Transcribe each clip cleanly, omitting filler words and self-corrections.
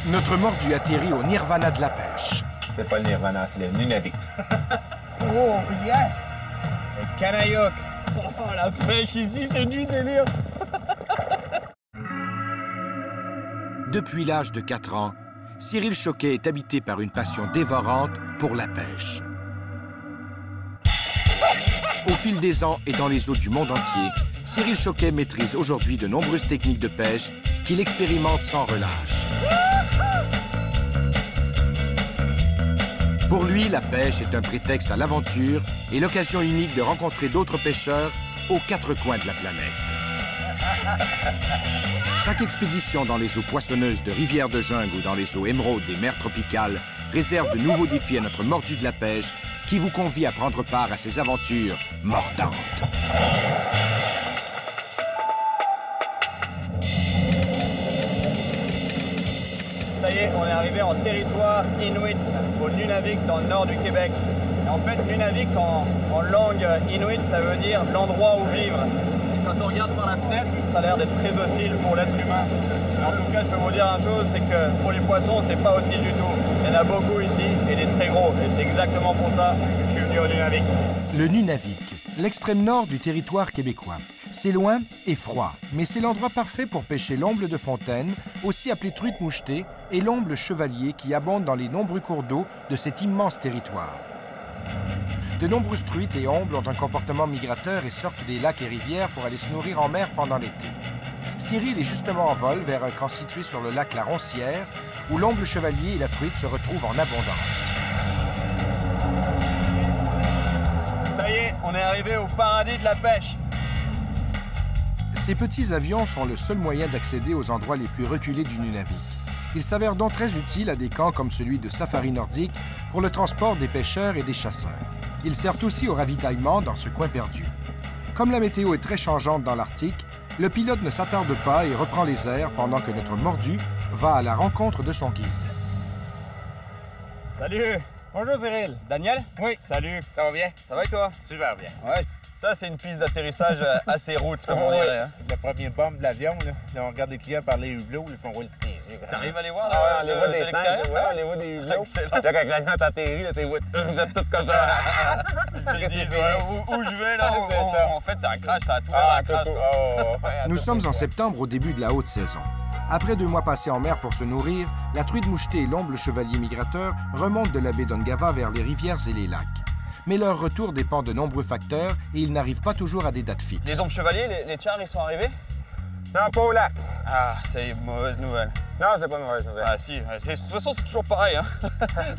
Notre mordu atterrit au nirvana de la pêche. C'est pas le nirvana, c'est le Nunavik. Oh, yes! Le canayoc. Oh, la pêche ici, c'est du délire. Depuis l'âge de 4 ans, Cyril Choquet est habité par une passion dévorante pour la pêche. Au fil des ans et dans les eaux du monde entier, Cyril Choquet maîtrise aujourd'hui de nombreuses techniques de pêche qu'il expérimente sans relâche. Pour lui, la pêche est un prétexte à l'aventure et l'occasion unique de rencontrer d'autres pêcheurs aux 4 coins de la planète. Chaque expédition dans les eaux poissonneuses de rivières de jungle ou dans les eaux émeraudes des mers tropicales réserve de nouveaux défis à notre mordu de la pêche qui vous convie à prendre part à ces aventures mordantes. Ça y est, on est arrivé en territoire inuit, au Nunavik, dans le nord du Québec. Et en fait, Nunavik, en langue inuit, ça veut dire l'endroit où vivre. Et quand on regarde par la fenêtre, ça a l'air d'être très hostile pour l'être humain. Mais en tout cas, je peux vous dire une chose, c'est que pour les poissons, c'est pas hostile du tout. Il y en a beaucoup ici, et des très gros. Et c'est exactement pour ça que je suis venu au Nunavik. Le Nunavik, l'extrême nord du territoire québécois. C'est loin et froid, mais c'est l'endroit parfait pour pêcher l'omble de fontaine, aussi appelée truite mouchetée, et l'omble chevalier qui abondent dans les nombreux cours d'eau de cet immense territoire. De nombreuses truites et ombles ont un comportement migrateur et sortent des lacs et rivières pour aller se nourrir en mer pendant l'été. Cyril est justement en vol vers un camp situé sur le lac La Roncière, où l'omble chevalier et la truite se retrouvent en abondance. Ça y est, on est arrivé au paradis de la pêche. Ces petits avions sont le seul moyen d'accéder aux endroits les plus reculés du Nunavik. Ils s'avèrent donc très utiles à des camps comme celui de Safari Nordique pour le transport des pêcheurs et des chasseurs. Ils servent aussi au ravitaillement dans ce coin perdu. Comme la météo est très changeante dans l'Arctique, le pilote ne s'attarde pas et reprend les airs pendant que notre mordu va à la rencontre de son guide. Salut! Bonjour Cyril. Daniel? Oui. Salut. Ça va bien? Ça va et toi? Super bien. Ouais. Ça, c'est une piste d'atterrissage assez route, comme on dirait. Hein? Le premier bombe de l'avion, là, on regarde les clients par les hublots, puis on voit le plaisir. T'arrives à les voir on les voit des l'extérieur? tanks, ouais, on les voit des hublots. Excellent. Là, quand l'avion atterrit, là, vous êtes tous comme ça. Ils disent, où je vais, là? C'est ça. En fait, c'est un crash, ça a tout l'air d'un crash. Nous sommes en septembre, au début de la haute saison. Après 2 mois passés en mer pour se nourrir, la truite mouchetée et l'omble chevalier migrateur remontent de la baie d'Ungava vers les rivières et les lacs. Mais leur retour dépend de nombreux facteurs et ils n'arrivent pas toujours à des dates fixes. Les ombres chevaliers, les chars, ils sont arrivés? Non, pas au lac. Ah, c'est une mauvaise nouvelle. Non, c'est pas une mauvaise nouvelle. Ah si, de toute façon, c'est toujours pareil. Hein?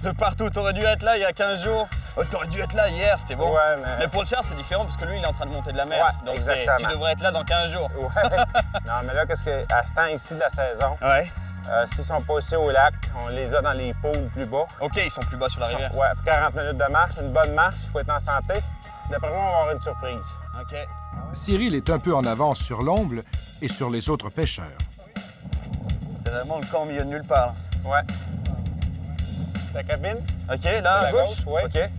De partout, t'aurais dû être là il y a 15 jours. Oh, t'aurais dû être là hier, c'était bon. Ouais, mais pour le char, c'est différent parce que lui, il est en train de monter de la mer. Ouais, donc exactement. tu devrais être là dans 15 jours. Ouais. Non, mais là, qu'est-ce que. À ce temps ici de la saison, Ouais. s'ils sont passés au lac, on les a dans les pôles plus bas. OK, ils sont plus bas sur la rivière. Ouais, 40 minutes de marche, une bonne marche, il faut être en santé. D'après moi, on va avoir une surprise. OK. Cyril est un peu en avance sur l'omble et sur les autres pêcheurs. C'est vraiment le camp au milieu de nulle part. Là. Ouais. Ta cabine? OK, là, à la gauche? gauche, ouais. OK.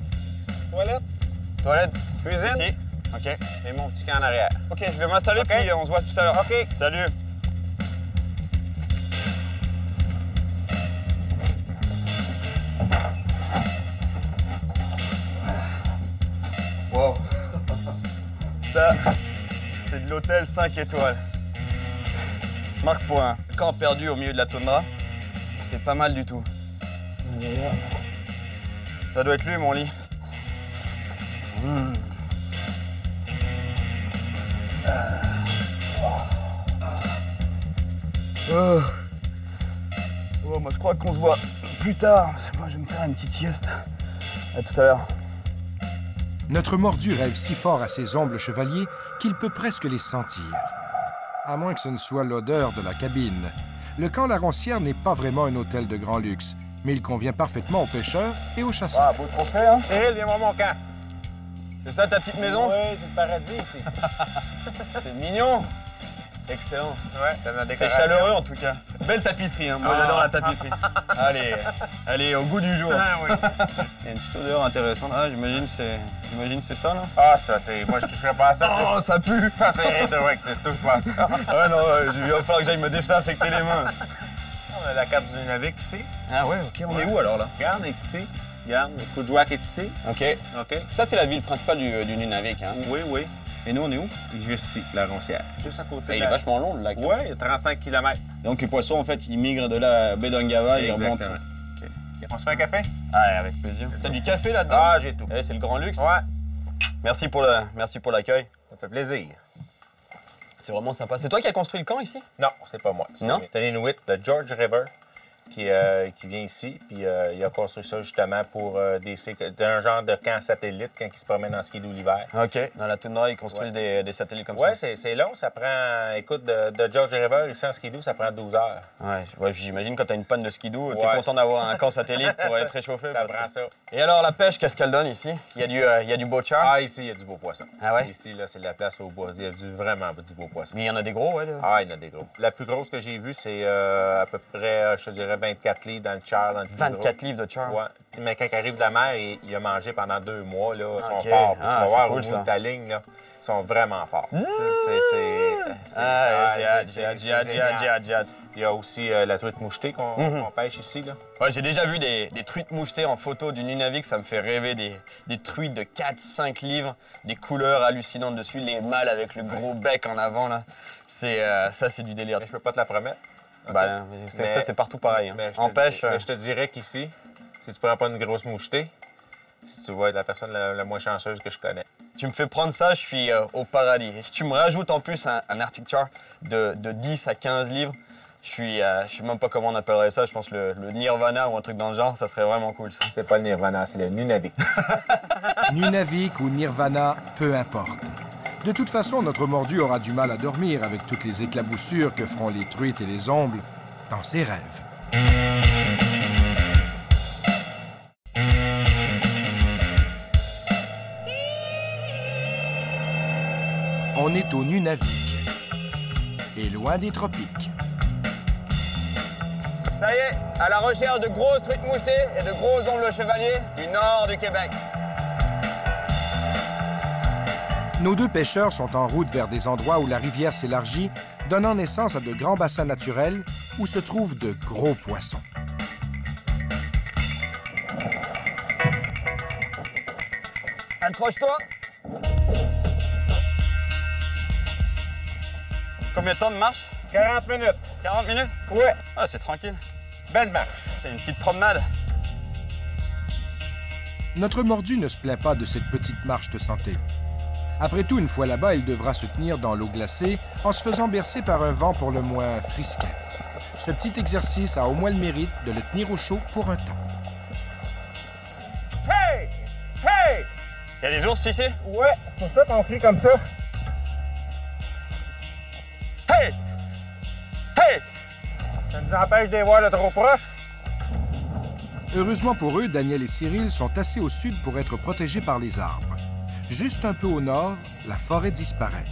Toilette? Toilette? Cuisine? Ici. OK. Et mon petit camp en arrière. OK, je vais m'installer, OK. puis on se voit tout à l'heure. OK. Salut. Wow. Ça, c'est de l'hôtel 5 étoiles. Marque pour un camp perdu au milieu de la toundra. C'est pas mal du tout. Ça doit être lui, mon lit. Oh. Oh, moi, je crois qu'on se voit plus tard. Moi, je vais me faire une petite sieste. À tout à l'heure. Notre mordu rêve si fort à ses ombles chevaliers qu'il peut presque les sentir. À moins que ce ne soit l'odeur de la cabine. Le camp La Roncière n'est pas vraiment un hôtel de grand luxe, mais il convient parfaitement aux pêcheurs et aux chasseurs. Ah, beau trophée, hein? Cyril, viens voir mon camp. C'est ça ta petite maison? Oui, c'est le paradis ici. C'est mignon. Excellent. Ouais, t'as ma C'est décoration. chaleureux en tout cas. Belle tapisserie, hein. Moi j'adore la tapisserie. Allez, allez, au goût du jour. Ah oui. Il y a une petite odeur intéressante. Ah, j'imagine c'est ça là. Ah, ça, c'est. Moi, je toucherais pas à ça. Oh, ça pue. Ça, c'est rétro, ouais, que tu touches pas à ça. Ah ouais, non, il va falloir que j'aille me désinfecter les mains. on a la carte du Nunavik ici. Ah ouais, ok. On est où alors là? Regarde, elle est ici. Regarde, le Kuujjuaq est ici. Ok. OK. Ça, c'est la ville principale du Nunavik. Hein. Oui, oui. Et nous, on est où? Juste ici, la Roncière. Juste à côté. Il est vachement long le lac. Oui, il y a 35 km. Donc les poissons, en fait, ils migrent de la baie d'Ungava et ils remontent. Exactement. Ok. On se fait un café? Ah, avec plaisir. T'as du café là-dedans? Ah, j'ai tout. Eh, c'est le grand luxe. Ouais, Merci pour l'accueil. ça fait plaisir. C'est vraiment sympa. C'est toi qui as construit le camp ici? Non, c'est pas moi. C'est Non? un Inuit de George River qui vient ici. Puis il a construit ça justement pour un genre de camp satellite quand il se promène en skidoo l'hiver. Ok. Dans la toundra, ils construisent des satellites comme Ouais, ça? c'est long. Ça prend, écoute, de George River ici en skidoo, ça prend 12 heures. Ouais, puis j'imagine quand t'as une panne de skidoo, t'es Ouais. content d'avoir un camp satellite pour être réchauffé. Ça parce prend que- ça. Et alors, la pêche, qu'est-ce qu'elle donne ici? Il y a du beau char? Ah, ici, il y a du beau poisson. Ah ouais? Ici, là, c'est la place au bois. Il y a vraiment du beau poisson. Mais il y en a des gros, ouais. Là. Ah, il y en a des gros. La plus grosse que j'ai vue, c'est à peu près, je te dirais, 24 livres dans le char, dans le petit 24 livres de char? Ouais. Mais quand il arrive de la mer, il a mangé pendant 2 mois. Là, ils sont Ok. forts. Puis Ah, tu vas c'est voir cool, au bout ça. de ta ligne, là, ils sont vraiment forts. J'ai hâte. Il y a aussi la truite mouchetée qu'on pêche ici. Là. Ouais, j'ai déjà vu des truites mouchetées en photo du Nunavik, ça me fait rêver des truites de 4-5 livres, des couleurs hallucinantes dessus, les mâles avec le gros bec en avant, là. Ça, c'est du délire. Mais je peux pas te la promettre. Bah, ça, c'est partout pareil. Hein. Mais En pêche... je te dirais qu'ici, si tu prends pas une grosse mouchetée, si tu vas être la personne la moins chanceuse que je connais. Tu me fais prendre ça, je suis au paradis. Et si tu me rajoutes en plus un Arctic Char de 10 à 15 livres, je sais même pas comment on appellerait ça, je pense le Nirvana ou un truc dans le genre, ça serait vraiment cool ça. C'est pas le Nirvana, c'est le Nunavik. Nunavik ou Nirvana, peu importe. De toute façon, notre mordu aura du mal à dormir avec toutes les éclaboussures que feront les truites et les ombles dans ses rêves. On est au Nunavik et loin des tropiques. Ça y est, à la recherche de grosses truites mouchetées et de gros ongles chevaliers du nord du Québec. Nos deux pêcheurs sont en route vers des endroits où la rivière s'élargit, donnant naissance à de grands bassins naturels où se trouvent de gros poissons. Accroche-toi. Combien de temps de marche? 40 minutes. 40 minutes? Ouais. Ah, c'est tranquille. Belle marche. C'est une petite promenade. Notre mordu ne se plaint pas de cette petite marche de santé. Après tout, une fois là-bas, il devra se tenir dans l'eau glacée en se faisant bercer par un vent pour le moins frisquin. Ce petit exercice a au moins le mérite de le tenir au chaud pour un temps. Hey! Hey! Il y a des ours ici? Ouais, c'est pour ça qu'on crie comme ça. Hey! Hey! Ça nous empêche de les voir de trop proche. Heureusement pour eux, Daniel et Cyril sont assez au sud pour être protégés par les arbres. Juste un peu au nord, la forêt disparaît.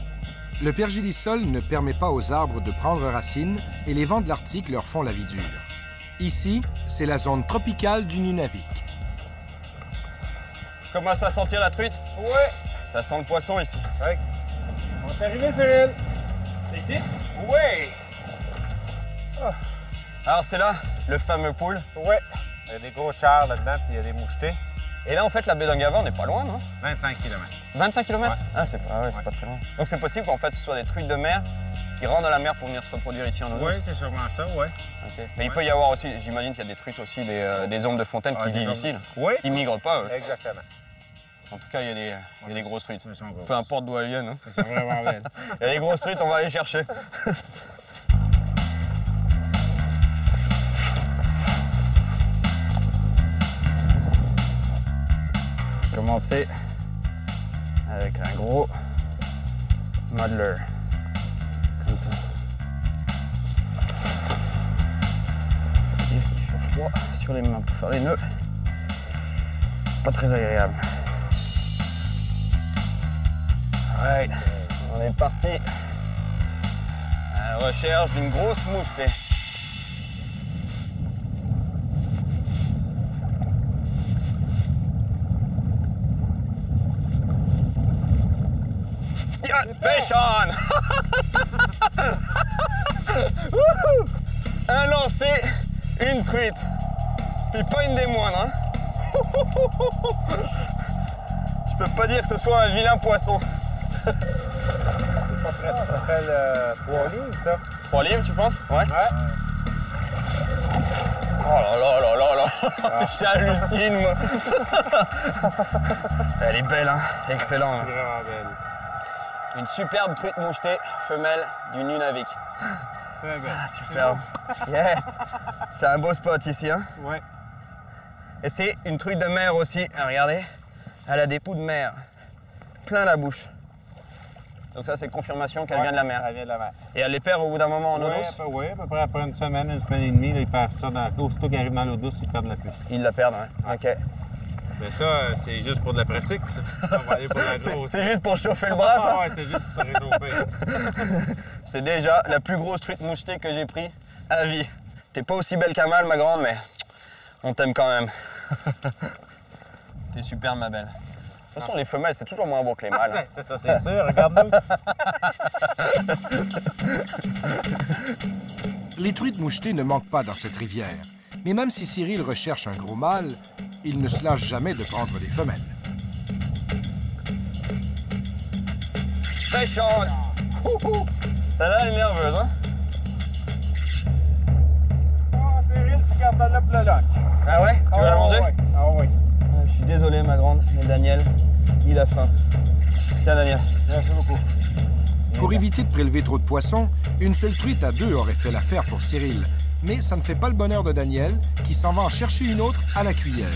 Le pergélisol ne permet pas aux arbres de prendre racine et les vents de l'Arctique leur font la vie dure. Ici, c'est la zone tropicale du Nunavik. Commence à sentir la truite? Ouais. Ça sent le poisson ici. Ouais. On est arrivé, Cyril. C'est ici? Ouais. Alors c'est là, le fameux pool. Ouais. Il y a des gros chars là-dedans, puis il y a des mouchetés. Et là, en fait, la baie d'Ungava, on n'est pas loin, non? 25 km. 25 km? Ouais. Ah, c'est pas très loin. Donc c'est possible qu'en fait, ce soit des truites de mer qui rentrent dans la mer pour venir se reproduire ici en eau douce? Oui, c'est sûrement ça, ouais. Ok. Mais il peut y avoir aussi, j'imagine qu'il y a des truites aussi, des ombres de fontaine qui vivent ici. Là. Oui. Ils migrent pas, eux. Exactement. En tout cas, il y a des grosses truites. Ils sont grosses. Peu importe d'où elles viennent. Hein. Ils sont vraiment belles. Il y a des grosses truites, on va aller chercher. Commencer avec un gros muddler, comme ça. Dire qu'il fait froid sur les mains pour faire les nœuds. Pas très agréable. Alright, on est parti à la recherche d'une grosse mouchetée. Yeah, fish on! Un lancé Une truite. Puis pas une des moindres, hein. Je peux pas dire que ce soit un vilain poisson. C'est pas prêt, ça s'appelle 3 livres, ça? 3 livres, tu penses? Ouais. Ouais. Oh là là là là là. J'hallucine, moi. Elle est belle, hein. Excellent. Hein. Vraiment belle. Une superbe truite mouchetée, femelle du Nunavik. Très belle. Ah, superbe. Yes. C'est un beau spot ici, hein. Ouais. Et c'est une truite de mer aussi. Regardez, elle a des poux de mer. Plein la bouche. Donc ça, c'est confirmation qu'elle vient de la mer. Elle vient de la mer. Et elle les perd au bout d'un moment en eau douce? Oui, à peu près après une semaine et demie, là, ils perdent ça. Aussitôt qu'ils arrivent dans l'eau douce, ils perdent la puce. Ils la perdent, hein. OK. Mais ça, c'est juste pour de la pratique, ça. On va aller pour la grosse. C'est juste pour chauffer le bras, ça? Ouais, c'est juste pour se réchauffer. C'est déjà la plus grosse truite mouchetée que j'ai pris à vie. T'es pas aussi belle qu'Amal, ma grande, mais on t'aime quand même. T'es super, ma belle. De toute façon, les femelles, c'est toujours moins beau que les mâles. Hein. C'est ça, c'est sûr. Regarde-nous. Les truites mouchetées ne manquent pas dans cette rivière. Mais même si Cyril recherche un gros mâle, il ne se lâche jamais de prendre des femelles. Très chaude! Celle-là, elle est nerveuse, hein? Ah, Cyril, tu gardes là pour le lac. Ah ouais? Tu veux la manger? Ouais. Ah oui. Je suis désolé, ma grande, mais Daniel, il a faim. Tiens, Daniel. Merci beaucoup. Pour éviter de prélever trop de poissons, une seule truite à deux aurait fait l'affaire pour Cyril. Mais ça ne fait pas le bonheur de Daniel, qui s'en va en chercher une autre à la cuillère.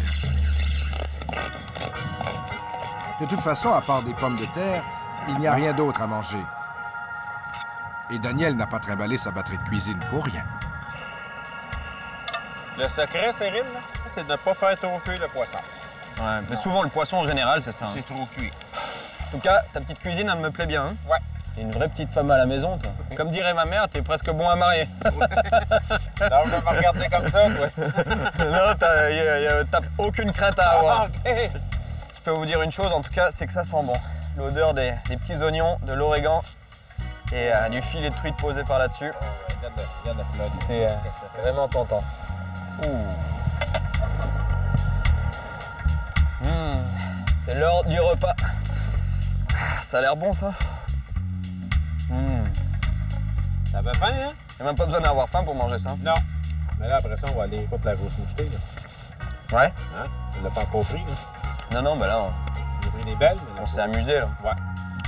De toute façon, à part des pommes de terre, il n'y a rien d'autre à manger. Et Daniel n'a pas trimballé sa batterie de cuisine pour rien. Le secret, Cyril, là, c'est de ne pas faire trop cuire le poisson. Ouais, mais souvent, le poisson, en général, c'est ça. Hein. C'est trop cuit. En tout cas, ta petite cuisine, elle me plaît bien. Hein? Ouais. T'es une vraie petite femme à la maison, toi. Comme dirait ma mère, t'es presque bon à marier. Non, je vais me regarder comme ça, toi. Non, t'as aucune crainte à avoir. OK. Je peux vous dire une chose, en tout cas, c'est que ça sent bon. L'odeur des petits oignons, de l'origan et du filet de truite posé par là-dessus. Regarde la flotte. C'est vraiment tentant. C'est l'heure du repas. Ça a l'air bon, ça. T'avais faim, hein? Y'a même pas besoin d'avoir faim pour manger ça. Non. Mais là, après ça, on va aller écouter la grosse mouchetée, là. Ouais? Hein? Tu l'as pas encore pris, là. Non, mais là, On a pris des belles, mais on s'est amusé, là. Ouais.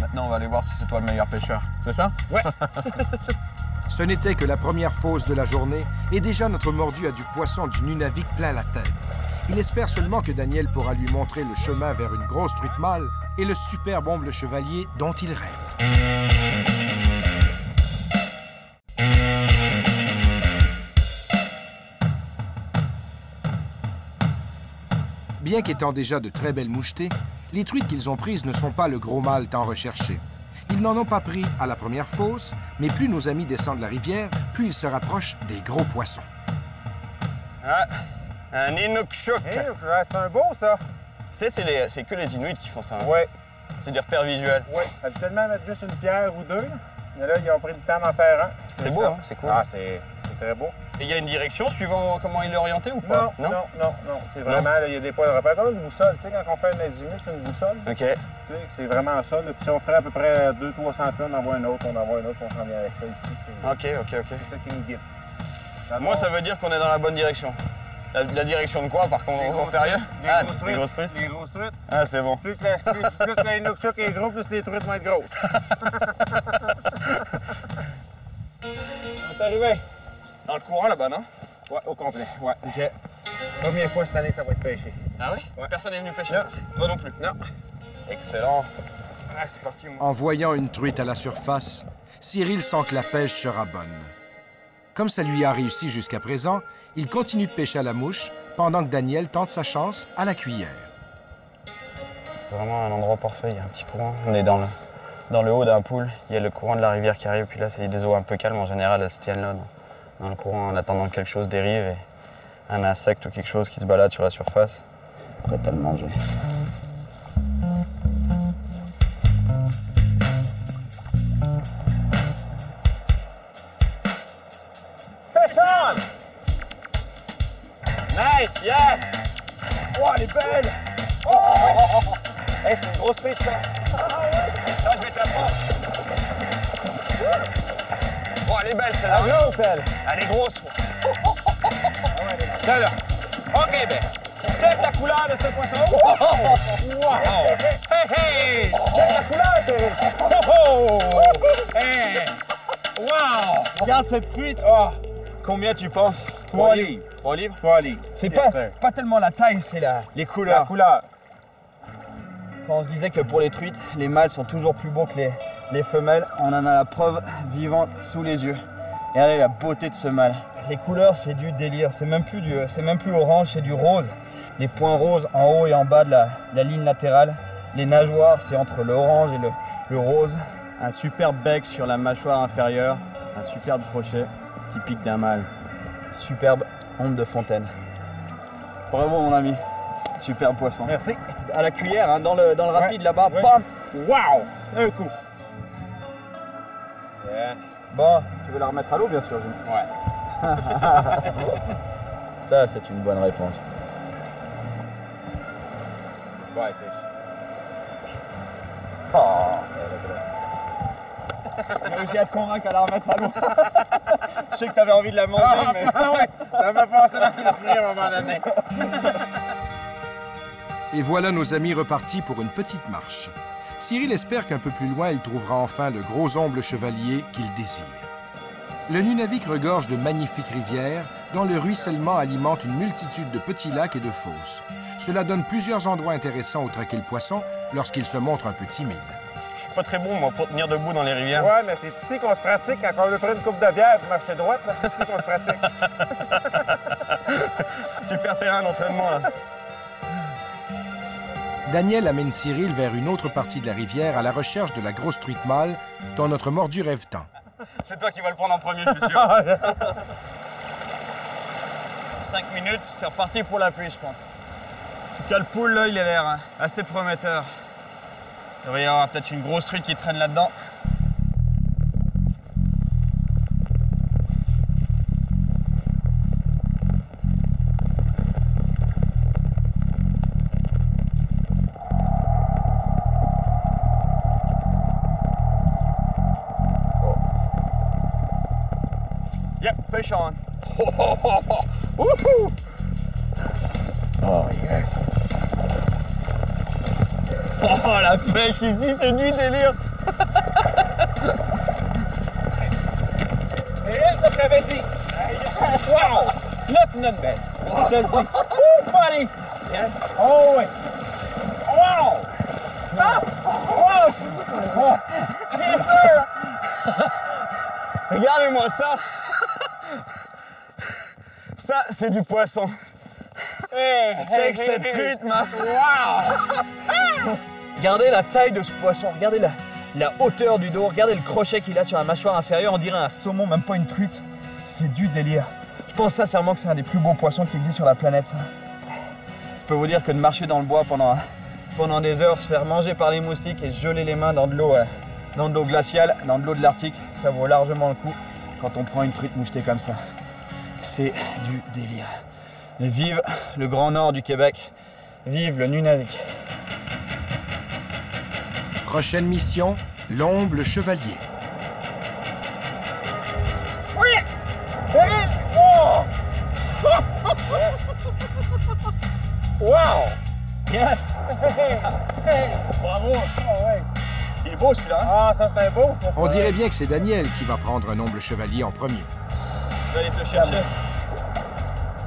Maintenant, on va aller voir si c'est toi le meilleur pêcheur. C'est ça? Ouais. Ce n'était que la première fausse de la journée, et déjà notre mordu a du poisson du Nunavik plein la tête. Il espère seulement que Daniel pourra lui montrer le chemin vers une grosse truite mâle et le superbe omble chevalier dont il rêve. Bien qu'étant déjà de très belles mouchetées, les truites qu'ils ont prises ne sont pas le gros mâle tant recherché. Ils n'en ont pas pris à la première fosse, mais plus nos amis descendent la rivière, plus ils se rapprochent des gros poissons. Ah, un Inukshuk. C'est un beau, ça. C'est que les Inuits qui font ça. Hein. Ouais. C'est des repères visuels. Oui. Habituellement, mettre juste une pierre ou deux, là. Mais là, ils ont pris le temps d'en faire un. C'est beau, ça. hein? C'est cool. Ah, c'est très beau. Et il y a une direction suivant comment il est orienté ou pas? Non. C'est vraiment, là, il y a des points de repère. Comme une boussole. Tu sais, quand on fait un azimut, c'est une boussole. OK. Tu sais, c'est vraiment ça. Là. Puis si on ferait à peu près 200-300 tonnes, on envoie un autre, on s'en vient avec ça ici. OK. C'est ça qui nous guide. Moi, ça veut dire qu'on est dans la bonne direction. La direction de quoi, par contre? On s'en sérieux? Les grosses truites. Les grosses truites? Les grosses truites. Ah, c'est bon. Plus le Inukshuk est gros, plus les truites vont être grosses. On est arrivé. Dans le courant, là-bas, non? Ouais, au complet. Ouais. OK. Première fois cette année que ça va être pêché. Ah oui? Ouais. Personne n'est venu pêcher ça? Toi non plus? Non. Excellent. Ah, c'est parti, moi. En voyant une truite à la surface, Cyril sent que la pêche sera bonne. Comme ça lui a réussi jusqu'à présent, il continue de pêcher à la mouche, pendant que Daniel tente sa chance à la cuillère. C'est vraiment un endroit parfait, il y a un petit courant. On est dans le haut d'un pool, il y a le courant de la rivière qui arrive, puis là, c'est des eaux un peu calmes. En général, elles se tiennent là, dans le courant, en attendant que quelque chose dérive et un insecte ou quelque chose qui se balade sur la surface. Prêt à le manger. Nice, yes! Oh, elle est belle! Oh! Hey, c'est une grosse truite, ça! Là, je vais te la prendre! Oh, elle est belle, celle-là! Elle est grosse! Là. OK, ben, check la couleur de ce poisson! Wow! Hey, hey! Check la couleur, Thierry! Oh! Hey! Wow! Regarde cette truite! Oh. Combien tu penses? 3 livres. 3 livres? 3 livres. C'est Yes, sir. pas tellement la taille, c'est les couleurs. La couleur. Quand on se disait que pour les truites, les mâles sont toujours plus beaux que les femelles, on en a la preuve vivante sous les yeux. Et regardez la beauté de ce mâle. Les couleurs, c'est du délire. C'est même plus orange, c'est du rose. Les points roses en haut et en bas de la ligne latérale. Les nageoires, c'est entre l'orange et le rose. Un superbe bec sur la mâchoire inférieure. Un superbe crochet, typique d'un mâle. Superbe ombre de fontaine. Bravo mon ami. Superbe poisson. Merci. À la cuillère, hein, dans le rapide là-bas. Ouais. Bam! Wow! Un coup. Yeah. Bon, tu veux la remettre à l'eau bien sûr, Jim? Ouais. Ça, c'est une bonne réponse. Bye, fish. Oh. J'ai réussi à te convaincre à la remettre à l'eau. Je sais que t'avais envie de la manger, mais... ouais, ça m'a passé dans l'esprit à un moment donné. Et voilà nos amis repartis pour une petite marche. Cyril espère qu'un peu plus loin, il trouvera enfin le gros omble chevalier qu'il désire. Le Nunavik regorge de magnifiques rivières dont le ruissellement alimente une multitude de petits lacs et de fosses. Cela donne plusieurs endroits intéressants où traquer le poisson lorsqu'il se montre un peu timide. Je suis pas très bon, moi, pour tenir debout dans les rivières. Ouais, mais c'est ici qu'on se pratique quand on veut prendre une coupe de bière et marcher droite. Là, c'est ici qu'on se pratique. Super terrain d'entraînement, là. Daniel amène Cyril vers une autre partie de la rivière à la recherche de la grosse truite mâle dont notre mordu rêve tant. C'est toi qui vas le prendre en premier, je suis sûr. 5 minutes, c'est reparti pour la pluie, je pense. En tout cas, le pool, là, il a l'air assez prometteur. Il devrait y avoir peut-être une grosse truite qui traîne là-dedans. Yep, fish on. Wouhou! Oh, yes! Oh, la pêche ici, c'est du délire! Et elle, ça t'avait dit. Wow! Lieutenant Ben. Je te le dis. Woo, buddy! Yes! Oh, oui. Wow! Ah! Wow! Yes, sir! Regardez-moi ça! Ça, c'est du poisson. Check cette truite, ma... Wow! Regardez la taille de ce poisson, regardez la hauteur du dos, regardez le crochet qu'il a sur la mâchoire inférieure, on dirait un saumon, même pas une truite. C'est du délire. Je pense sincèrement que c'est un des plus beaux poissons qui existe sur la planète, ça. Je peux vous dire que de marcher dans le bois pendant des heures, se faire manger par les moustiques et se geler les mains dans de l'eau glaciale, dans de l'eau de l'Arctique, ça vaut largement le coup quand on prend une truite mouchetée comme ça. C'est du délire. Et vive le Grand Nord du Québec, vive le Nunavik. Prochaine mission, l'omble chevalier. Oui! Cyril! Oh! Wow! Yes! Bravo! Oh, ouais. Il est beau, celui-là. Ah, ça, c'est un beau, ça. On dirait bien que c'est Daniel qui va prendre un omble chevalier en premier. Je vais aller te le chercher.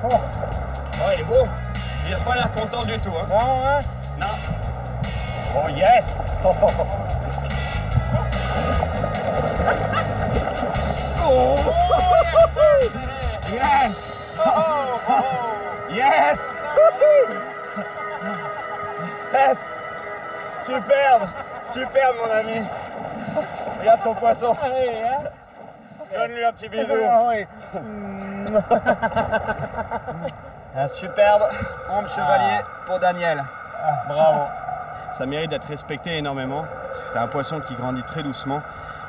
Oh. Oh, il est beau. Il n'a pas l'air content du tout, hein. Non, hein? Non. Oh, yes! Yes! Yes! Yes! Superbe! Superbe, mon ami! Regarde ton poisson! Donne-lui un petit bisou! Un superbe omble chevalier pour Daniel. Bravo! Ça mérite d'être respecté énormément. C'est un poisson qui grandit très doucement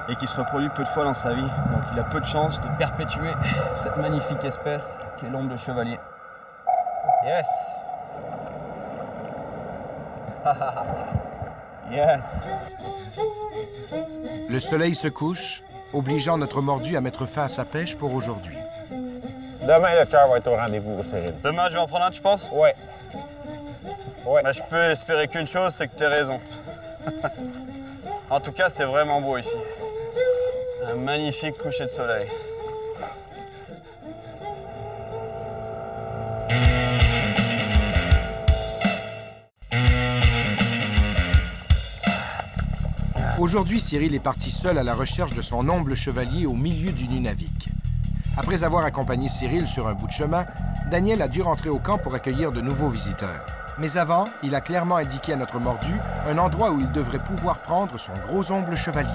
et qui se reproduit peu de fois dans sa vie. Donc il a peu de chances de perpétuer cette magnifique espèce qu'est l'omble chevalier. Yes. Yes. Le soleil se couche, obligeant notre mordu à mettre fin à sa pêche pour aujourd'hui. Demain, le cœur va être au rendez-vous, Cyril. Demain, je vais en prendre un, tu penses? Ouais. Ouais. Bah, je peux espérer qu'une chose, c'est que tu aies raison. En tout cas, c'est vraiment beau ici. Un magnifique coucher de soleil. Aujourd'hui, Cyril est parti seul à la recherche de son humble chevalier au milieu du Nunavik. Après avoir accompagné Cyril sur un bout de chemin, Daniel a dû rentrer au camp pour accueillir de nouveaux visiteurs. Mais avant, il a clairement indiqué à notre mordu un endroit où il devrait pouvoir prendre son gros humble chevalier.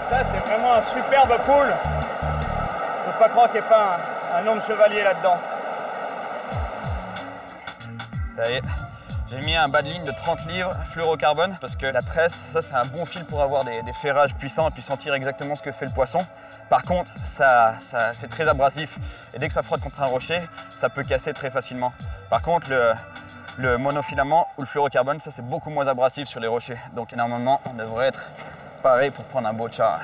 Ça, c'est vraiment un superbe pool. Je peux pas croire qu'il n'y ait pas un homme chevalier là-dedans. Ça y est, j'ai mis un bas de ligne de 30 livres fluorocarbone parce que la tresse, ça c'est un bon fil pour avoir des ferrages puissants et puis sentir exactement ce que fait le poisson. Par contre, c'est très abrasif et dès que ça frotte contre un rocher, ça peut casser très facilement. Par contre, le monofilament ou le fluorocarbone, ça c'est beaucoup moins abrasif sur les rochers. Donc normalement, on devrait être pareil pour prendre un beau char.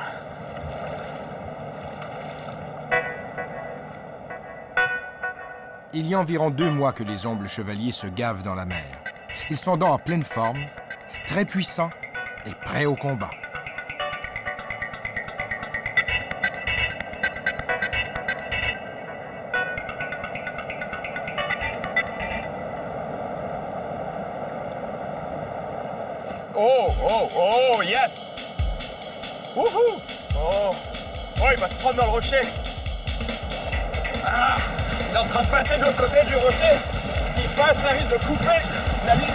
Il y a environ 2 mois que les humbles chevaliers se gavent dans la mer. Ils sont donc en pleine forme, très puissants et prêts au combat. Oh, oh, oh, yes! Wouhou! Oh! Oh, il va se prendre dans le rocher! Ah! Il est en train de passer de l'autre côté du rocher! S'il passe, ça risque de couper la ligne!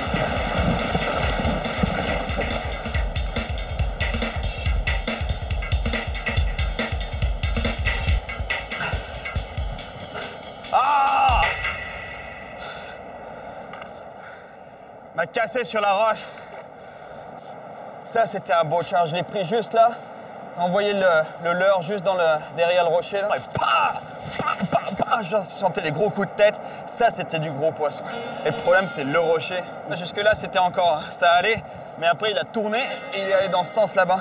Ah! M'a cassé sur la roche. Ça, c'était un beau char. Je l'ai pris juste là. Envoyé le leurre juste derrière le rocher. Là. Et je sentais les gros coups de tête. Ça, c'était du gros poisson. Et le problème, c'est le rocher. Jusque-là, c'était encore... Ça allait. Mais après, il a tourné et il est allé dans ce sens là-bas.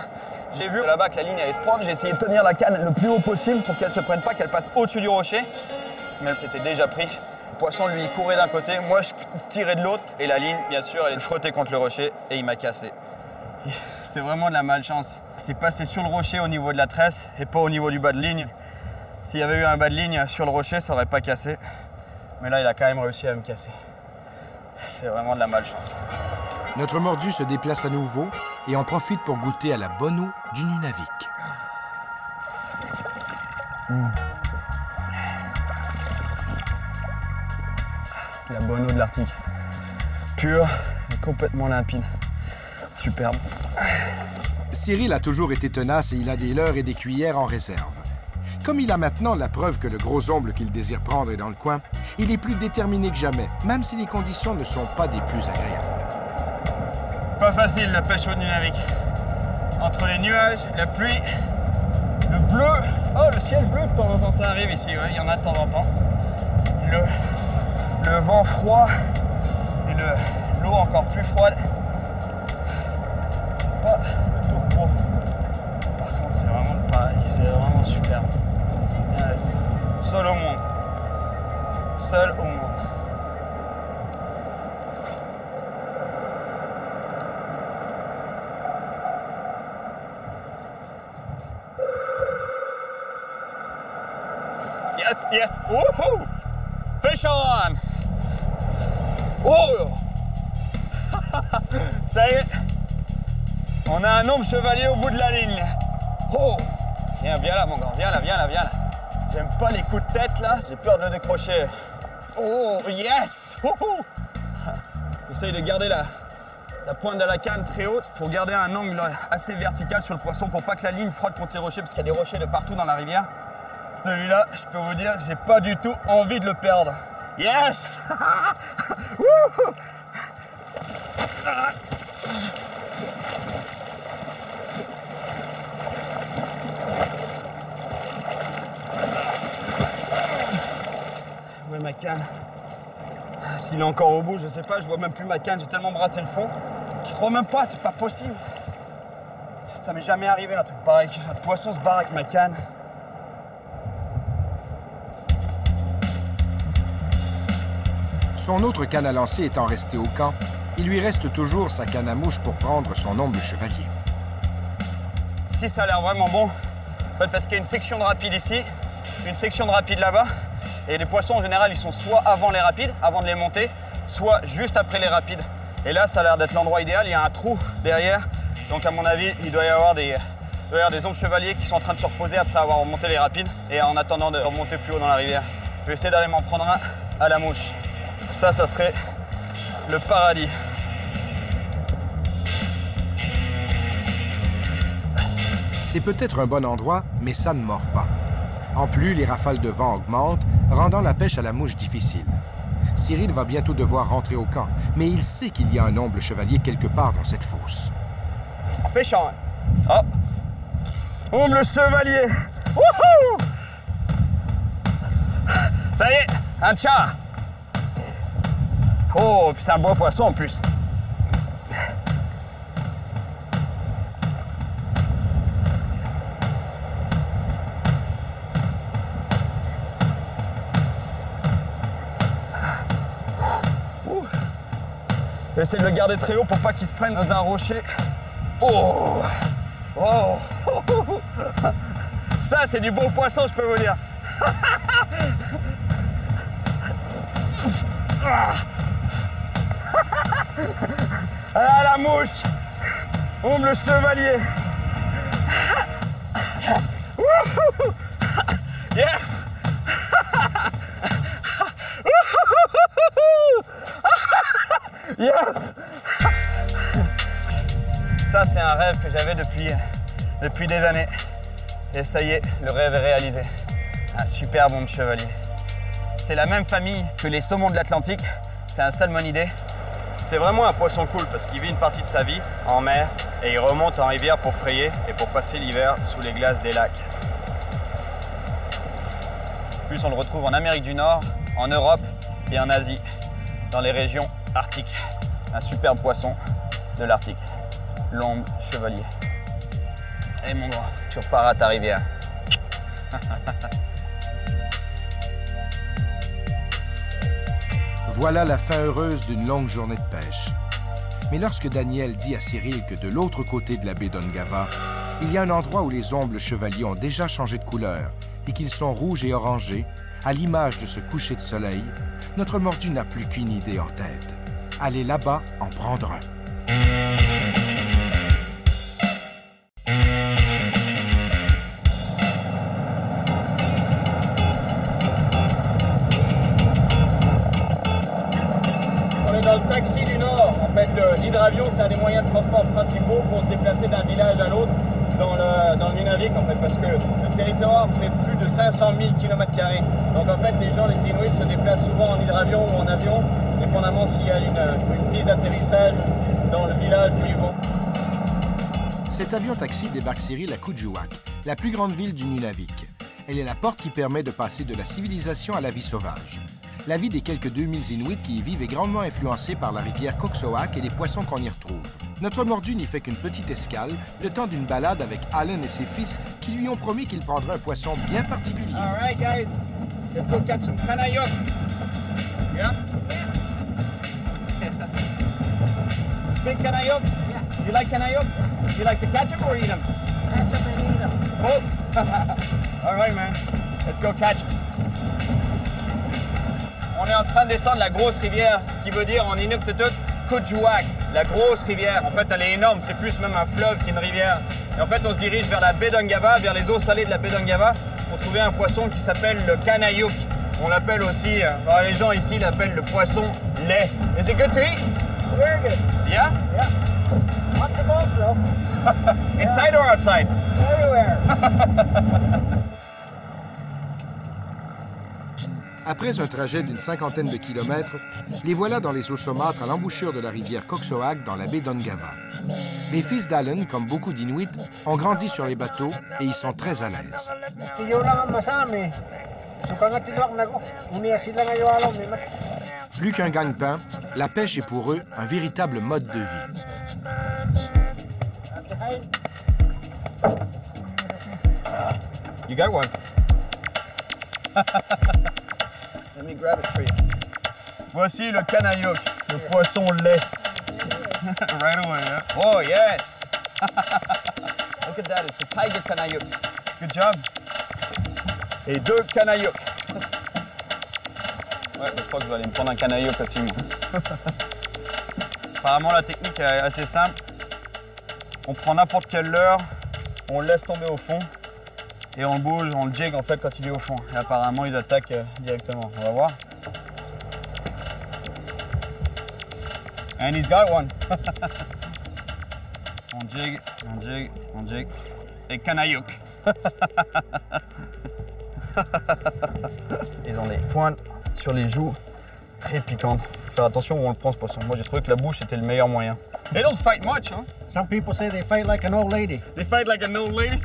J'ai vu là-bas que la ligne allait se prendre. J'ai essayé de tenir la canne le plus haut possible pour qu'elle se prenne pas, qu'elle passe au-dessus du rocher. Mais elle s'était déjà pris. Le poisson, lui, il courait d'un côté. Moi, je tirais de l'autre. Et la ligne, bien sûr, elle est frottée contre le rocher et il m'a cassé. C'est vraiment de la malchance. C'est passé sur le rocher au niveau de la tresse et pas au niveau du bas de ligne. S'il y avait eu un bas de ligne sur le rocher, ça aurait pas cassé. Mais là, il a quand même réussi à me casser. C'est vraiment de la malchance. Notre mordu se déplace à nouveau et en profite pour goûter à la bonne eau du Nunavik. La bonne eau de l'Arctique. Pure et complètement limpide. Superbe. Cyril a toujours été tenace et il a des leurres et des cuillères en réserve. Comme il a maintenant la preuve que le gros humble qu'il désire prendre est dans le coin, il est plus déterminé que jamais, même si les conditions ne sont pas des plus agréables. Pas facile la pêche au Nunavik. Entre les nuages, la pluie, le bleu. Oh, le ciel bleu, de temps en temps, ça arrive ici, ouais, il y en a de temps en temps. Le vent froid et l'eau encore plus froide. C'est pas le tout repos. Par contre, c'est vraiment le paradis, c'est vraiment superbe. Seul au monde. Seul au monde. Yes, yes. Woohoo! Fish on! Oh! Ça y est. On a un homme chevalier au bout de la ligne. Oh! Viens là, mon grand. Viens là. J'aime pas les coups de tête, là. J'ai peur de le décrocher. Oh, yes! Wouhou! J'essaye de garder la pointe de la canne très haute pour garder un angle assez vertical sur le poisson pour pas que la ligne frotte contre les rochers parce qu'il y a des rochers de partout dans la rivière. Celui-là, je peux vous dire que j'ai pas du tout envie de le perdre. Yes! Wouhou! retrouver ma canne. S'il est encore au bout, je sais pas, je vois même plus ma canne, j'ai tellement brassé le fond. Je crois même pas, c'est pas possible. Ça m'est jamais arrivé un truc pareil. Un poisson se barre avec ma canne. Son autre canne à lancer étant restée au camp, il lui reste toujours sa canne à mouche pour prendre son omble chevalier. Ici, ça a l'air vraiment bon. En fait, parce qu'il y a une section de rapide ici, une section de rapide là-bas. Et les poissons, en général, ils sont soit avant les rapides, avant de les monter, soit juste après les rapides. Et là, ça a l'air d'être l'endroit idéal. Il y a un trou derrière. Donc, à mon avis, il doit y avoir des ombres chevaliers qui sont en train de se reposer après avoir remonté les rapides et en attendant de remonter plus haut dans la rivière. Je vais essayer d'aller m'en prendre un à la mouche. Ça serait le paradis. C'est peut-être un bon endroit, mais ça ne mord pas. En plus, les rafales de vent augmentent, rendant la pêche à la mouche difficile. Cyril va bientôt devoir rentrer au camp, mais il sait qu'il y a un omble chevalier quelque part dans cette fosse. En pêchant. Oh! Omble chevalier! Wouhou! Ça y est, un char! Oh, puis c'est un beau poisson en plus. Je vais essayer de le garder très haut pour pas qu'il se prenne dans un rocher. Oh! Oh! Ça, c'est du beau poisson, je peux vous dire. Ah, la mouche! Omble chevalier! Yes! Wouhou! Yes! Yes! Ça, c'est un rêve que j'avais depuis des années. Et ça y est, le rêve est réalisé. Un super omble chevalier. C'est la même famille que les saumons de l'Atlantique. C'est un salmonidé. C'est vraiment un poisson cool parce qu'il vit une partie de sa vie en mer et il remonte en rivière pour frayer et pour passer l'hiver sous les glaces des lacs. En plus, on le retrouve en Amérique du Nord, en Europe et en Asie, dans les régions arctiques. Un superbe poisson de l'Arctique, l'omble chevalier. Et mon grand, tu repars à ta rivière. Voilà la fin heureuse d'une longue journée de pêche. Mais lorsque Daniel dit à Cyril que de l'autre côté de la baie d'Ungava, il y a un endroit où les ombles chevaliers ont déjà changé de couleur et qu'ils sont rouges et orangés, à l'image de ce coucher de soleil, notre mordu n'a plus qu'une idée en tête. Aller là-bas en prendre un. Dans le taxi du Nord, en fait, l'hydravion, c'est un des moyens de transport principaux pour se déplacer d'un village à l'autre dans le Nunavik, en fait, parce que le territoire fait plus de 500 000 km². Donc, en fait, les Inuits se déplacent souvent en hydravion ou en avion, dépendamment s'il y a une piste d'atterrissage dans le village où ils vont. Cet avion-taxi débarque Cyril à Kuujjuaq, la plus grande ville du Nunavik. Elle est la porte qui permet de passer de la civilisation à la vie sauvage. La vie des quelques 2000 Inuits qui y vivent est grandement influencée par la rivière Koksoak et les poissons qu'on y retrouve. Notre mordu n'y fait qu'une petite escale, le temps d'une balade avec Allen et ses fils qui lui ont promis qu'ils prendraient un poisson bien particulier. All right, guys. Let's go catch some kanayuk. Yeah? Big kanayuk? Yeah. You like kanayuk? You like to catch them or eat them? Catch them and eat them. Both? All right, man. Let's go catch them. On est en train de descendre la grosse rivière, ce qui veut dire en Inuktitut, Kuujjuaq, la grosse rivière. En fait, elle est énorme, c'est plus même un fleuve qu'une rivière. Et en fait, on se dirige vers la baie d'Ungava, vers les eaux salées de la baie d'Ungava, pour trouver un poisson qui s'appelle le kanayuk. On l'appelle aussi, les gens ici l'appellent le poisson lait. Is it good to eat? Very good. Yeah? Yeah. Lots of balls though. Inside or outside? Everywhere. Après un trajet d'une cinquantaine de kilomètres, les voilà dans les eaux saumâtres à l'embouchure de la rivière Koksoak dans la baie d'Ungava. Les fils d'Allen, comme beaucoup d'Inuits, ont grandi sur les bateaux et y sont très à l'aise. Plus qu'un gagne-pain, la pêche est pour eux un véritable mode de vie. You got one. Let me grab it for you. Voici le canayouk, le poisson lait. Right away, yeah. Oh, yes! Look at that, it's a tiger canayouk. Good job. Et 2 canayouks. Ouais, je crois que je vais aller me prendre un canayouk aussi, moi. Apparemment, la technique est assez simple. On prend n'importe quelle leurre, on le laisse tomber au fond et on le bouge, on le jig en fait quand il est au fond. Et apparemment, ils attaquent directement. On va voir. And he's got one. On jig, on jig, on jig. Et canayouk. Ils ont des pointes sur les joues très piquantes. Faut faire attention où on le prend ce poisson. Moi j'ai trouvé que la bouche était le meilleur moyen. They don't fight much, huh? Some people say they fight like an old lady. They fight like an old lady.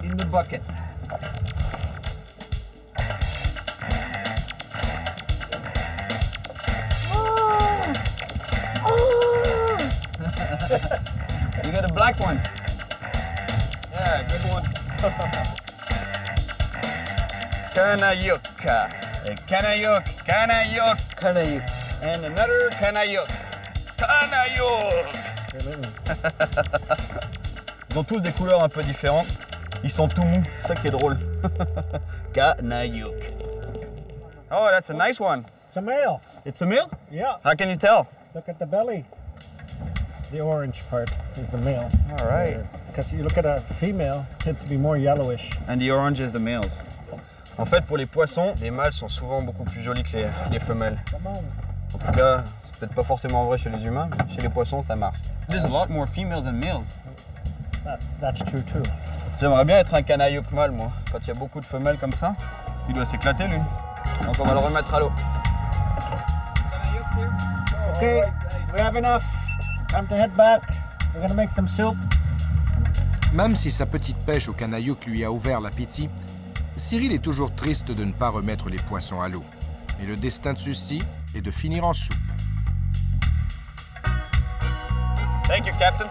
In the bucket. You got a black one. Yeah, good one. Canayouk. A canayouk, canayouk, canayouk. And another canayouk. Canayouk. Ils ont tous des couleurs un peu différentes. Ils sont tout mous, c'est ça qui est drôle. Canayouk. Oh, that's a nice one. It's a male. It's a male? Yeah. How can you tell? Look at the belly. The orange part is the male. All right. Because you look at a female, it tends to be more yellowish. And the orange is the males. En fait, pour les poissons, les mâles sont souvent beaucoup plus jolis que les femelles. En tout cas, c'est peut-être pas forcément vrai chez les humains, mais chez les poissons, ça marche. There's a lot more females than males. That's true too. J'aimerais bien être un canayouk mâle, moi. Quand il y a beaucoup de femelles comme ça, il doit s'éclater, lui. Donc on va le remettre à l'eau. Okay, we have enough. Time to head back. We're gonna make some soup. Même si sa petite pêche au canayouk lui a ouvert l'appétit, Cyril est toujours triste de ne pas remettre les poissons à l'eau. Et le destin de ceux-ci est de finir en soupe. Thank you, Captain.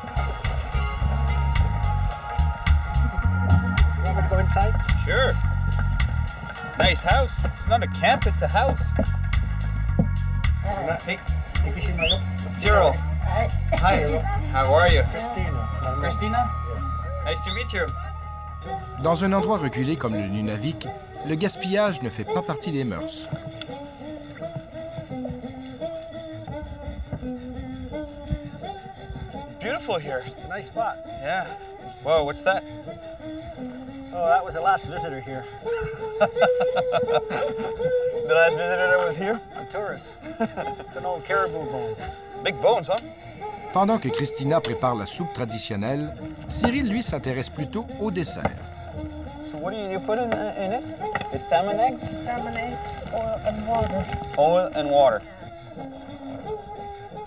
You want me to go inside? Sure. Nice house. It's not a camp, it's a house. Hey, Cyril. Hi. Hi. How are you? Christina. Christina? Nice to meet you. Dans un endroit reculé comme le Nunavik, le gaspillage ne fait pas partie des mœurs. Beautiful here. It's a nice spot. Yeah. Whoa, what's that? Oh, that was the last visitor here. The last visitor that was here? A tourist. It's an old caribou bone. Big bones, huh? Pendant que Christina prépare la soupe traditionnelle, Cyril, lui, s'intéresse plutôt au dessert. So what do you put in it? It's salmon eggs? Salmon eggs, oil and water. Oil and water.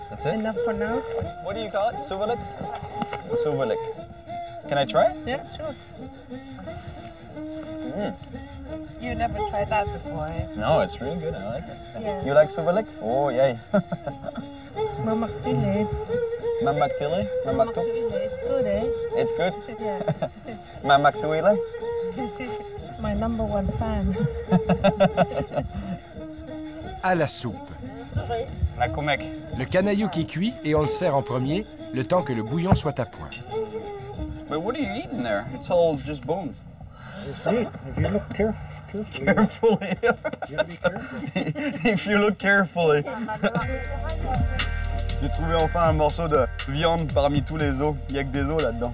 That's it? Enough for now? What do you call it? Suvelik? Suvelik. Can I try it? Yeah, sure. You never tried that before, eh? No, it's really good. I like it. Yeah. You like suvelik? Oh, yay. Mamaktile. Mamaktile? Mamaktu? It's good, eh? It's good? Yeah. Mamaktuile? It's my number one fan. À la soupe. La kumek. Le canayouk est cuit et on le sert en premier, le temps que le bouillon soit à point. But what are you eating there? It's all just bones. It's neat. If you look carefully. Carefully. You gotta be careful. If you look carefully. J'ai trouvé enfin un morceau de viande parmi tous les os. Il n'y a que des os là-dedans.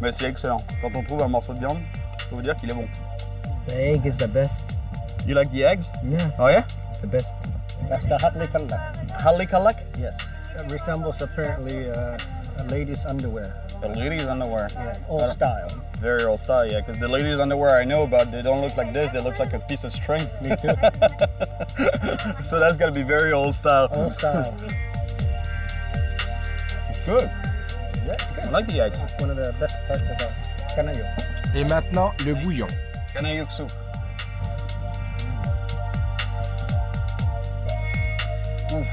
Mais c'est excellent. Quand on trouve un morceau de viande, je peux vous dire qu'il est bon. The egg is the best. You like the eggs? Yeah, Oh yeah? the best. That's the hatlikalak. Halikalak? Yes. It resembles apparently a lady's underwear. The ladies' underwear. Yeah, old style. Very old style, yeah. Because the ladies' underwear I know about, they don't look like this. They look like a piece of string. Me too. So that's gotta be very old style. Old style. It's good. Yeah, it's good. I like the eggs. It's one of the best parts of the canayo. Et maintenant, le bouillon. Kanayuk soup. Ooh.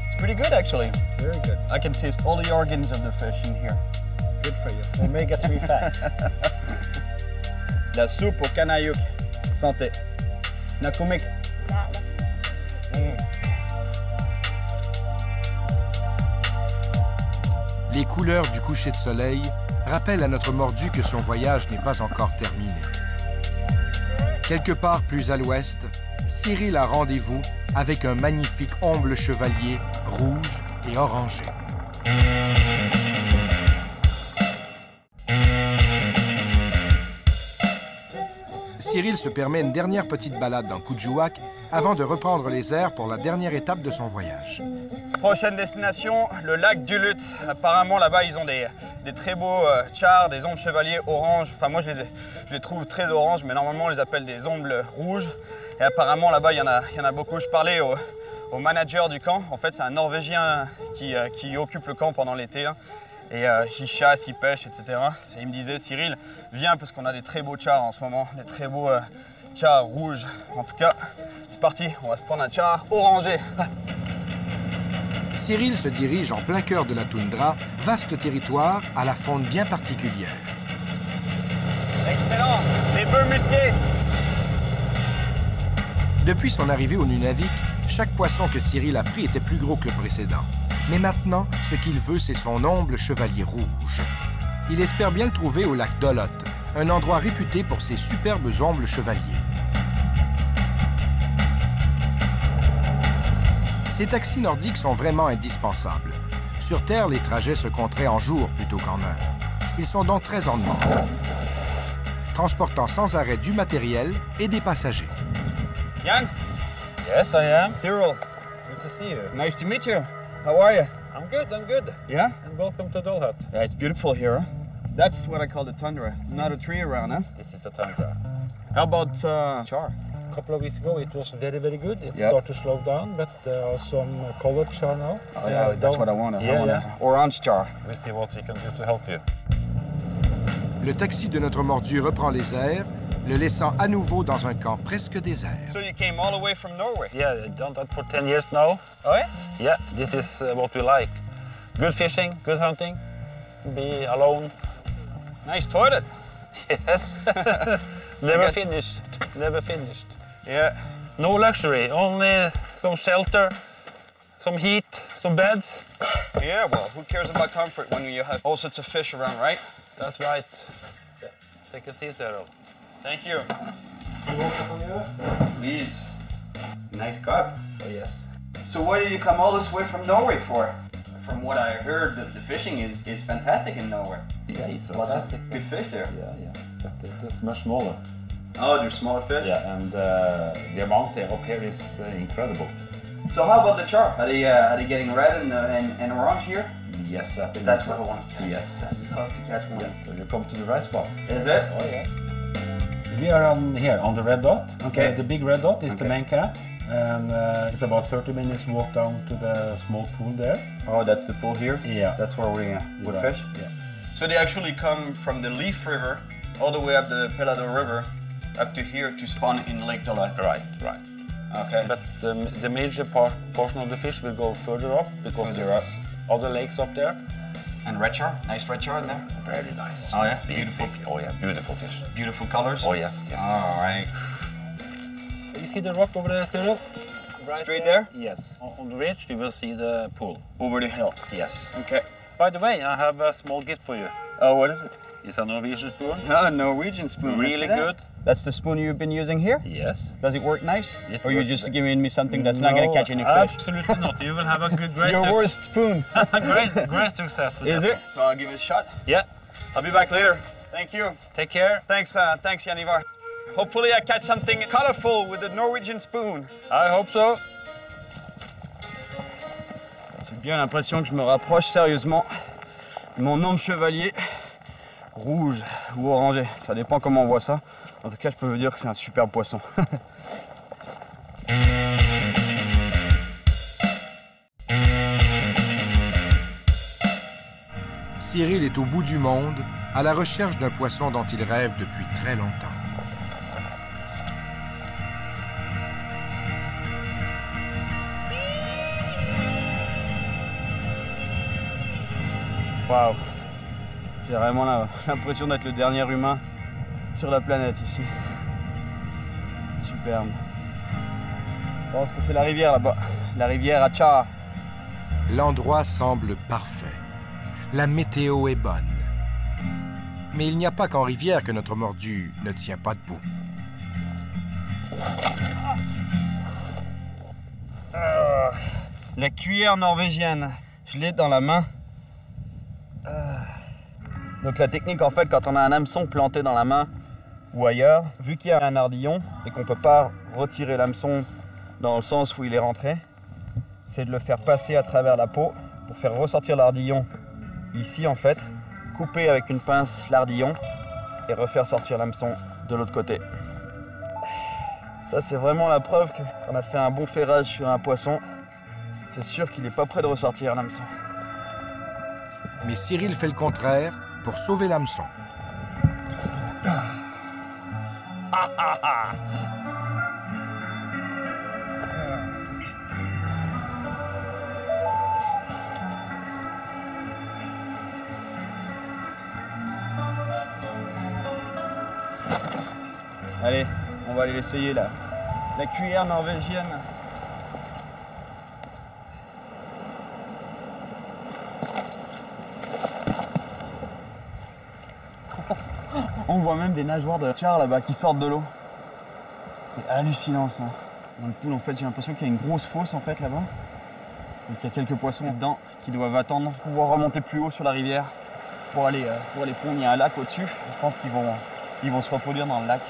It's pretty good actually. Very good. I can taste all the organs of the fish in here. Good for you. Omega-3 fats. La soupe au Kanayuk. Santé. Nakumik. Les couleurs du coucher de soleil rappellent à notre mordu que son voyage n'est pas encore terminé. Quelque part plus à l'ouest, Cyril a rendez-vous avec un magnifique omble chevalier rouge et orangé. Cyril se permet une dernière petite balade dans Kuujjuaq avant de reprendre les airs pour la dernière étape de son voyage. Prochaine destination, le lac du Lut. Apparemment, là-bas, ils ont des très beaux chars, des ombres chevaliers orange. Enfin, moi, je les trouve très orange, mais normalement, on les appelle des ombres rouges. Et apparemment, là-bas, il y en a beaucoup. Je parlais au manager du camp. En fait, c'est un Norvégien qui occupe le camp pendant l'été. Hein. Et il chasse, il pêche, etc. Et il me disait, Cyril, viens, parce qu'on a des très beaux chars en ce moment, des très beaux chars rouges. En tout cas, c'est parti, on va se prendre un char orangé. Cyril se dirige en plein cœur de la toundra, vaste territoire à la faune bien particulière. Excellent, des bœufs musqués. Depuis son arrivée au Nunavik, chaque poisson que Cyril a pris était plus gros que le précédent. Mais maintenant, ce qu'il veut, c'est son omble chevalier rouge. Il espère bien le trouver au lac Dolot, un endroit réputé pour ses superbes ombles chevaliers. Ces taxis nordiques sont vraiment indispensables. Sur Terre, les trajets se compteraient en jours plutôt qu'en heures. Ils sont donc très en demande, transportant sans arrêt du matériel et des passagers. Jan? Yes, I am. Cyril, Good to see you. nice to meet you. How are you? I'm good. Yeah? And welcome to Dolhut. Yeah, it's beautiful here. Huh? That's what I call the tundra. Not a tree around, huh? This is the tundra. How about char? A couple of weeks ago, it was very good. It Yeah. started to slow down, but there are some colored char now. Oh, yeah, that's what I want. Yeah, I want yeah. orange char. We'll see what we can do to help you. Le taxi de notre mordu reprend les airs, le laissant à nouveau dans un camp presque désert. So you came all the way from Norway? Yeah, I've done that for 10 years now. Oh, yeah? Yeah, this is what we like. Good fishing, good hunting, be alone. Nice toilet. Yes. Never finished. Yeah. No luxury, only some shelter, some heat, some beds. Yeah, well, who cares about comfort when you have all sorts of fish around, right? That's right. Take a seat, Cyril. Thank you. Please. Nice cup. Oh, yes. So why did you come all this way from Norway for? From what I heard, the fishing is fantastic in Norway. Yeah, it's Lots of fantastic. good fish there. Yeah. But it is much smaller. Oh, there's smaller fish? Yeah, and the amount up here is incredible. So how about the char? Are they getting red and orange here? Yes, Because that's what I want to catch. Yes. I'd love to catch one. Yeah, so you come to the right spot. Is it? Oh, yeah. We are on the red dot. Okay. The big red dot is the Okay. main camp, and it's about 30 minutes walk down to the small pool there. Oh, that's the pool here? Yeah. That's where we would Right. fish? Yeah. So they actually come from the Leaf River all the way up the Pelado River up to here to spawn in Lake Dolot. Right. Okay. But the major portion of the fish will go further up because Further there's other lakes up there. And red char? Nice red char in there? Very nice. Oh, yeah? Big, Beautiful. big. Oh yeah, beautiful fish. Beautiful colors? Oh yes. All right. You see the rock over there, Cyril? Right Straight there? Yes. On the ridge, you will see the pool. Over the hill. Yes. Okay. By the way, I have a small gift for you. Oh, what is it? It's a Norwegian spoon. Oh, Norwegian spoon. Really Let's see that. good. That's the spoon you've been using here? Yes. Does it work nice? It or you works just great. giving me something that's not going to catch any fish? Absolutely not. You will have a great Your worst spoon. great success with Is that. it? So I'll give it a shot. Yeah. I'll be back later. Thank you. Take care. Thanks, Jan Ivar. Hopefully I catch something colorful with the Norwegian spoon. I hope so. J'ai bien l'impression que je me rapproche sérieusement de mon ombre chevalier rouge ou orangé. Ça dépend comment on voit ça. En tout cas, je peux vous dire que c'est un super poisson. Cyril est au bout du monde, à la recherche d'un poisson dont il rêve depuis très longtemps. Waouh. J'ai vraiment l'impression d'être le dernier humain sur la planète ici. Superbe. Je pense que c'est la rivière là-bas. La rivière Achar. L'endroit semble parfait. La météo est bonne. Mais il n'y a pas qu'en rivière que notre mordu ne tient pas debout. La cuillère norvégienne. Je l'ai dans la main. Donc la technique en fait, quand on a un hameçon planté dans la main ou ailleurs, vu qu'il y a un ardillon et qu'on ne peut pas retirer l'hameçon dans le sens où il est rentré, c'est de le faire passer à travers la peau pour faire ressortir l'ardillon ici en fait, couper avec une pince l'ardillon et refaire sortir l'hameçon de l'autre côté. Ça c'est vraiment la preuve qu'on a fait un bon ferrage sur un poisson. C'est sûr qu'il n'est pas prêt de ressortir l'hameçon. Mais Cyril fait le contraire pour sauver l'hameçon. Allez, on va aller l'essayer là. La cuillère norvégienne. On voit même des nageoires de char là-bas qui sortent de l'eau. C'est hallucinant ça. Dans le pool en fait j'ai l'impression qu'il y a une grosse fosse en fait là-bas. Et qu'il y a quelques poissons dedans qui doivent attendre pour pouvoir remonter plus haut sur la rivière pour aller pondre. Il y a un lac au-dessus. Je pense qu'ils vont se reproduire dans le lac.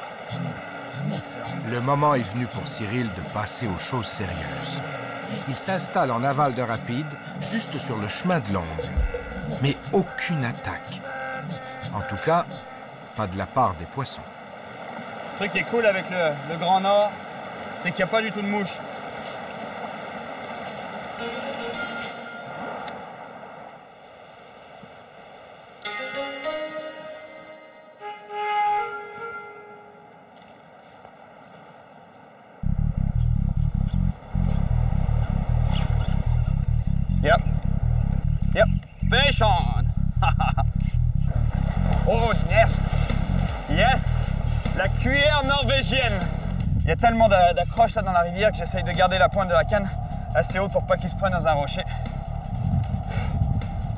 Excellent. Le moment est venu pour Cyril de passer aux choses sérieuses. Il s'installe en aval de rapide, juste sur le chemin de l'ongle. Mais aucune attaque. En tout cas, pas de la part des poissons. Le truc qui est cool avec le Grand Nord, c'est qu'il n'y a pas du tout de mouches. Yep. Fish on. Oh, nest. Yes. La cuillère norvégienne. Il y a tellement d'accroches là dans la rivière que j'essaye de garder la pointe de la canne assez haute pour pas qu'il se prenne dans un rocher.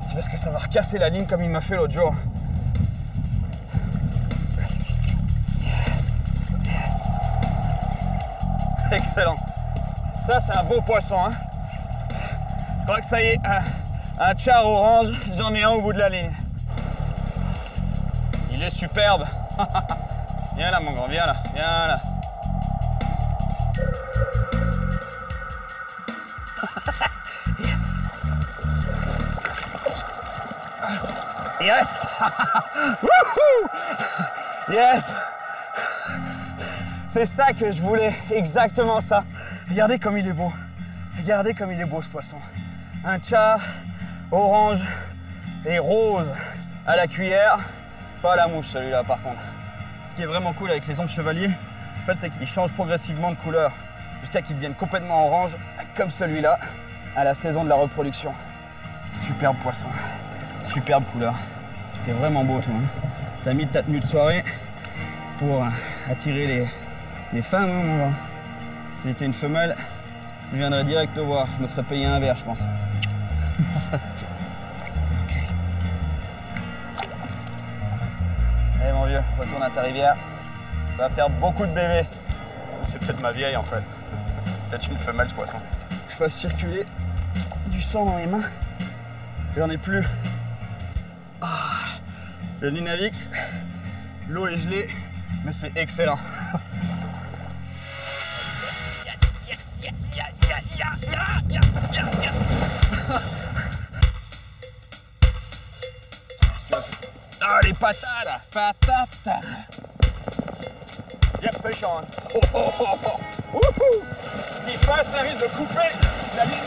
C'est parce que ça va recasser la ligne comme il m'a fait l'autre jour. Yes. Excellent. Ça, c'est un beau poisson, hein. Je crois que ça y est, un char orange, j'en ai un au bout de la ligne. Il est superbe. Viens là mon grand, viens là, viens là. Yes. Wouhou. Yes. C'est ça que je voulais, exactement ça. Regardez comme il est beau. Regardez comme il est beau ce poisson. Un char orange et rose à la cuillère. Pas à la mouche celui-là par contre. Ce qui est vraiment cool avec les ombres chevaliers, en fait, c'est qu'ils changent progressivement de couleur jusqu'à qu'ils deviennent complètement orange, comme celui-là, à la saison de la reproduction. Superbe poisson, superbe couleur. T'es vraiment beau toi. Hein. T'as mis ta tenue de soirée pour attirer les femmes. Hein, mon gars. Si j'étais une femelle, je viendrais direct te voir. Je me ferais payer un verre, je pense. Allez mon vieux, retourne à ta rivière. Tu vas faire beaucoup de bébés. C'est peut-être ma vieille en fait. Peut-être une femelle ce poisson. Je fasse circuler du sang dans les mains. J'en ai plus. Le Nunavik, l'eau est gelée, mais c'est excellent. Ah, les patates! Patates! Yep, fish on. Oh, oh, oh, oh. Wouhou! Ce qui passe, ça risque de couper la ligne.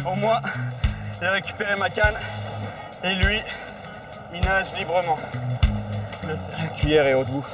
Au moins, j'ai récupéré ma canne. Et lui, il nage librement. La cuillère est au bout.